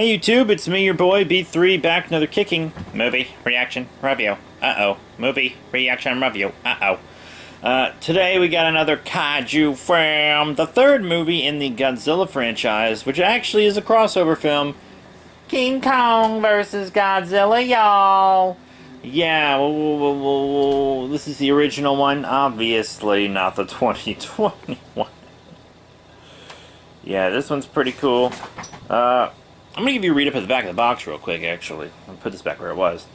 Hey YouTube, it's me, your boy, B3, back another kicking movie reaction review. Movie reaction review. Today we got another kaiju film, the third movie in the Godzilla franchise, which actually is a crossover film. King Kong versus Godzilla, y'all. Yeah, this is the original one, obviously not the 2021. Yeah, this one's pretty cool. I'm gonna give you a read up at the back of the box real quick, actually. I'll put this back where it was.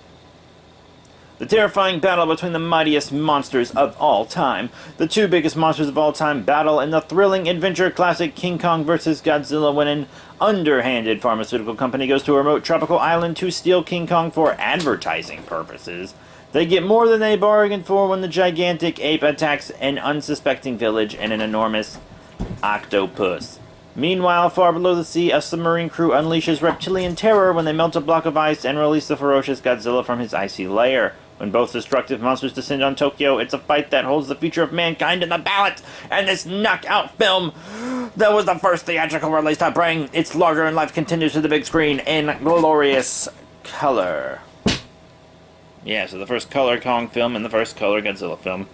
The terrifying battle between the mightiest monsters of all time. The two biggest monsters of all time battle in the thrilling adventure classic King Kong vs. Godzilla when an underhanded pharmaceutical company goes to a remote tropical island to steal King Kong for advertising purposes. They get more than they bargained for when the gigantic ape attacks an unsuspecting village and an enormous octopus. Meanwhile, far below the sea, a submarine crew unleashes reptilian terror when they melt a block of ice and release the ferocious Godzilla from his icy lair. When both destructive monsters descend on Tokyo, it's a fight that holds the future of mankind in the balance. And this knockout film that was the first theatrical release to bring its larger-than-life continues to the big screen in glorious color. Yeah, so the first color Kong film and the first color Godzilla film.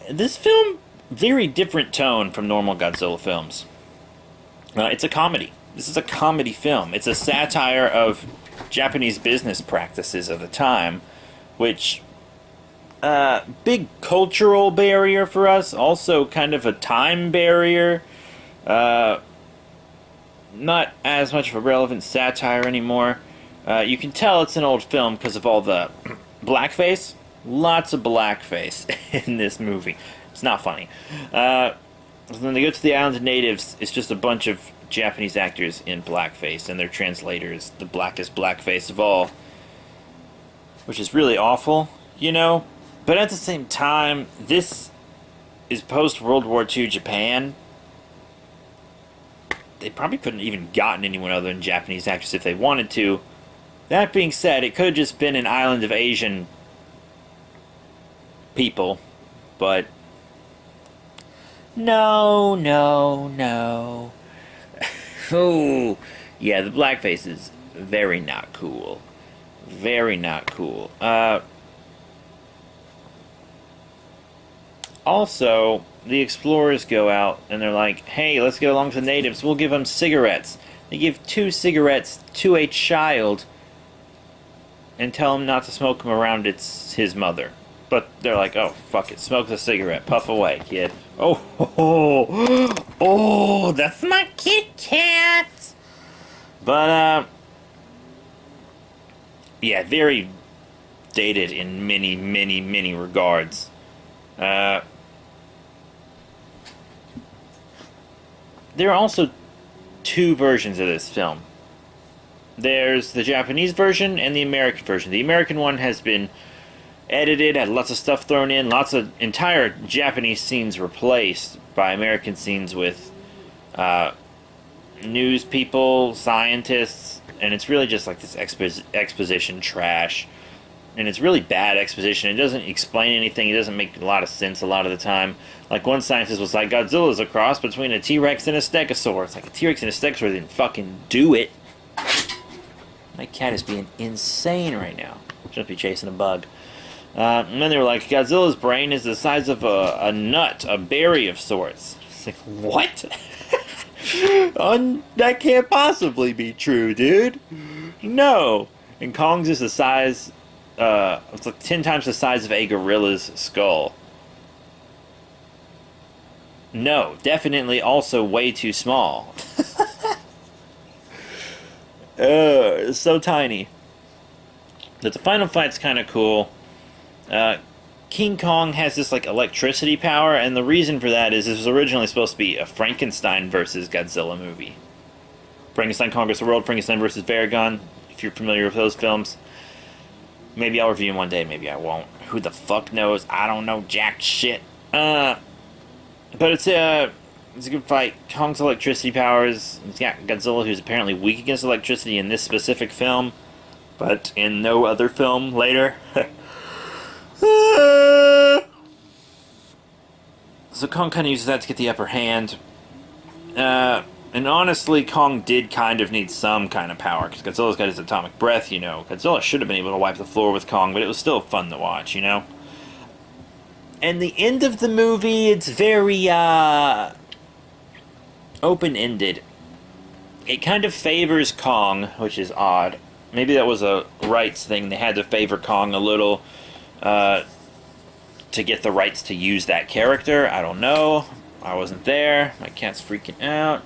This film, very different tone from normal Godzilla films. It's a comedy. This is a comedy film. It's a satire of Japanese business practices of the time, which, big cultural barrier for us, also kind of a time barrier. Not as much of a relevant satire anymore. You can tell it's an old film because of all the blackface. Lots of blackface in this movie. It's not funny. When they go to the island of natives, it's just a bunch of Japanese actors in blackface, and their translators, the blackest blackface of all. Which is really awful, you know? But at the same time, this is post-World War II Japan. They probably couldn't have even gotten anyone other than Japanese actors if they wanted to. That being said, it could have just been an island of Asian people, but no. Oh, yeah, the blackface is very not cool. Very not cool. Also, the explorers go out and they're like, hey, let's get along to the natives. We'll give them cigarettes. They give 2 cigarettes to a child and tell him not to smoke them around his mother. But they're like, oh, fuck it. Smoke the cigarette. Puff away, kid. Oh, that's my Kit Kat! But, yeah, very dated in many regards. There are also 2 versions of this film. There's the Japanese version and the American version. The American one has been edited, had lots of stuff thrown in, lots of entire Japanese scenes replaced by American scenes with news people, scientists, and it's really just like this exposition trash. And it's really bad exposition. It doesn't explain anything. It doesn't make a lot of sense a lot of the time. Like, one scientist was like, Godzilla's a cross between a T-Rex and a Stegosaurus. It's like, a T-Rex and a Stegosaurus didn't fucking do it. My cat is being insane right now. Shouldn't be chasing a bug. And then they were like, Godzilla's brain is the size of a nut, a berry of sorts. It's like, what? That can't possibly be true, dude. No. And Kong's is the size, it's like 10 times the size of a gorilla's skull. No, definitely also way too small. It's so tiny. But the final fight's kind of cool. King Kong has this, like, electricity power, and the reason for that is this was originally supposed to be a Frankenstein versus Godzilla movie. Frankenstein Conquers the World, Frankenstein versus Varagon, if you're familiar with those films. Maybe I'll review them one day, maybe I won't. Who the fuck knows? I don't know jack shit. But it's a good fight. Kong's electricity powers. He's got Godzilla, who's apparently weak against electricity in this specific film, but in no other film later. So Kong kind of uses that to get the upper hand. And honestly, Kong did kind of need some kind of power, because Godzilla's got his atomic breath, you know. Godzilla should have been able to wipe the floor with Kong, but it was still fun to watch, you know? And the end of the movie, it's very, open-ended. It kind of favors Kong, which is odd. Maybe that was a rights thing. They had to favor Kong a little, to get the rights to use that character. I don't know. I wasn't there. My cat's freaking out.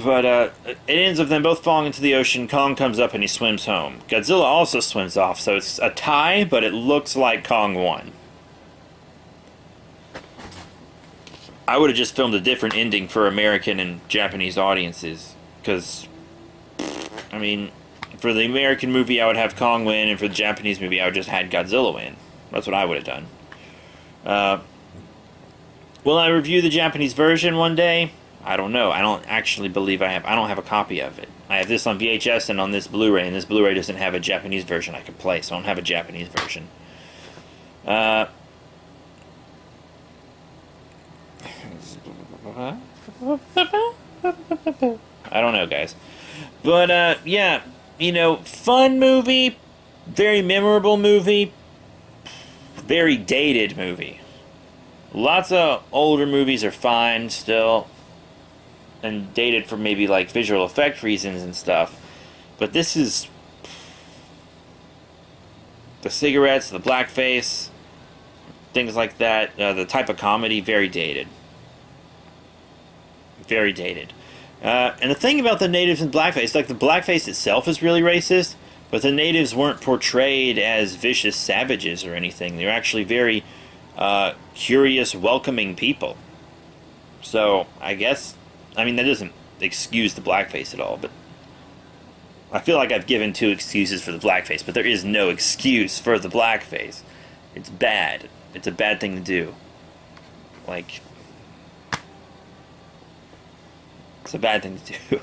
But it ends with them both falling into the ocean. Kong comes up and he swims home. Godzilla also swims off, so it's a tie, but it looks like Kong won. I would have just filmed a different ending for American and Japanese audiences, because, I mean, for the American movie I would have Kong win, and for the Japanese movie I would just had Godzilla win. That's what I would have done. Will I review the Japanese version one day? I don't know. I don't actually believe I don't have a copy of it. I have this on VHS and on this Blu-ray, and this Blu-ray doesn't have a Japanese version I can play, so I don't have a Japanese version. I don't know, guys. But, yeah, you know, fun movie, very memorable movie, very dated movie. Lots of older movies are fine still, and dated for maybe like visual effect reasons and stuff, but this is the cigarettes, the blackface, things like that, the type of comedy, very dated. Very dated. And the thing about the natives in blackface, like the blackface itself is really racist, but the natives weren't portrayed as vicious savages or anything. They're actually very curious, welcoming people. So, I guess, I mean, that doesn't excuse the blackface at all, but I feel like I've given two excuses for the blackface, but there is no excuse for the blackface. It's bad. It's a bad thing to do. Like, it's a bad thing to do.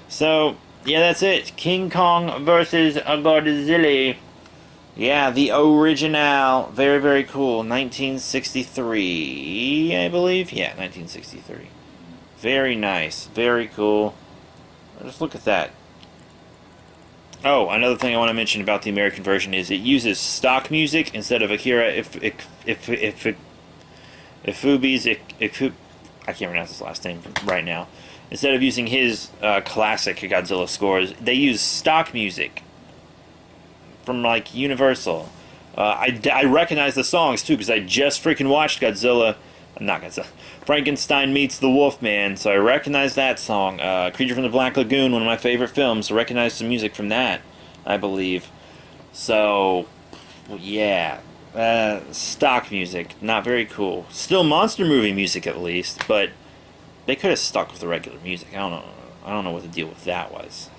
So, yeah, that's it. King Kong versus Godzilla. Yeah, the original. Very, very cool. 1963, I believe. Yeah, 1963. Very nice. Very cool. Just look at that. Oh, another thing I want to mention about the American version is it uses stock music instead of Akira Ifubi's I can't pronounce his last name right now. Instead of using his classic Godzilla scores, they use stock music from, like, Universal. I recognize the songs, too, because I just freaking watched Frankenstein Meets the Wolfman, so I recognize that song. Creature from the Black Lagoon, one of my favorite films, so I recognize some music from that, I believe. So, yeah. Stock music, not very cool. Still monster movie music, at least, but they could have stuck with the regular music. I don't know what the deal with that was.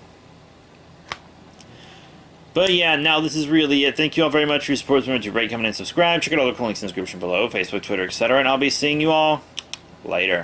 But yeah, now this is really it. Thank you all very much for your support. Remember to rate, comment, and subscribe. Check out all the cool links in the description below, Facebook, Twitter, etc. And I'll be seeing you all later.